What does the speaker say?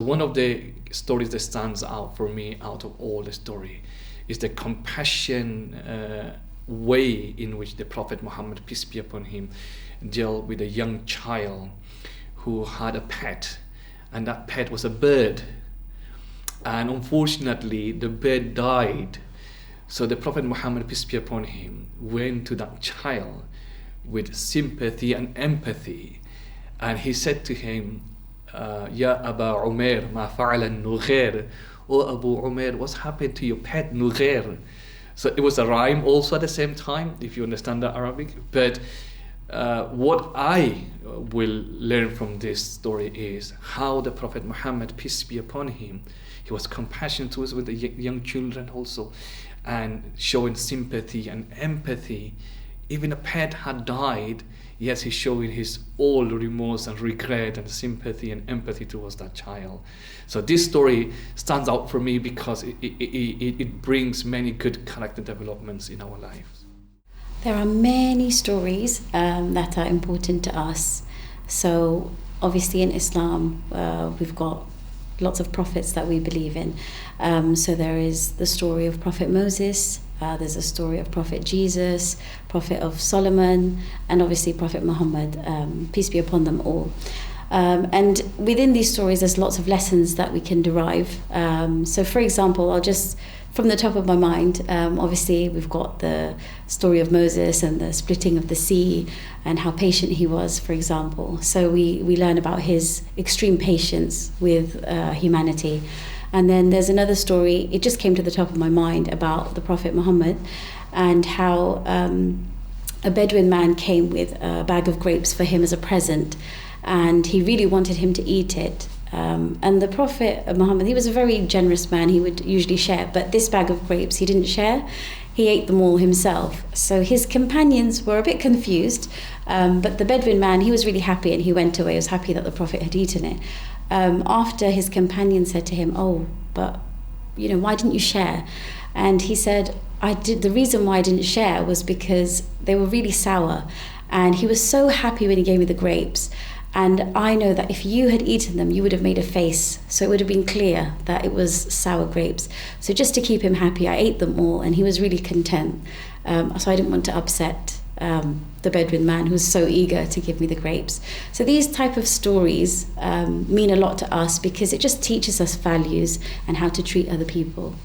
One of the stories that stands out for me out of all the story is the compassion way in which the Prophet Muhammad, peace be upon him, dealt with a young child who had a pet, and that pet was a bird. And unfortunately, the bird died. So the Prophet Muhammad, peace be upon him, went to that child with sympathy and empathy. And he said to him, Ya Aba Umair, ma fa'ala Nughair. Oh Abu Umair, what's happened to your pet Nughair? So it was a rhyme also at the same time, if you understand the Arabic. But what I will learn from this story is how the Prophet Muhammad, peace be upon him, he was compassionate towards with the young children also, and showing sympathy and empathy. Even a pet had died, yes, he's showing his all remorse and regret and sympathy and empathy towards that child. So this story stands out for me because it brings many good character developments in our lives. There are many stories that are important to us. So obviously in Islam, we've got lots of prophets that we believe in. So there is the story of Prophet Moses, there's a story of Prophet Jesus, Prophet of Solomon, and obviously Prophet Muhammad, peace be upon them all. And within these stories, there's lots of lessons that we can derive. So for example, I'll just, from the top of my mind, obviously we've got the story of Moses and the splitting of the sea and how patient he was, for example. So we learn about his extreme patience with humanity. And then there's another story, it just came to the top of my mind, about the Prophet Muhammad and how a Bedouin man came with a bag of grapes for him as a present, and he really wanted him to eat it. And the Prophet Muhammad, he was a very generous man, he would usually share, but this bag of grapes he didn't share, he ate them all himself. So his companions were a bit confused, but the Bedouin man, he was really happy and he went away, he was happy that the Prophet had eaten it. After his companion said to him, oh, but why didn't you share? And he said, the reason why I didn't share was because they were really sour, and he was so happy when he gave me the grapes. And I know that if you had eaten them, you would have made a face. So it would have been clear that it was sour grapes. So just to keep him happy, I ate them all, and he was really content. So I didn't want to upset the Bedouin man who was so eager to give me the grapes. So these type of stories mean a lot to us because it just teaches us values and how to treat other people.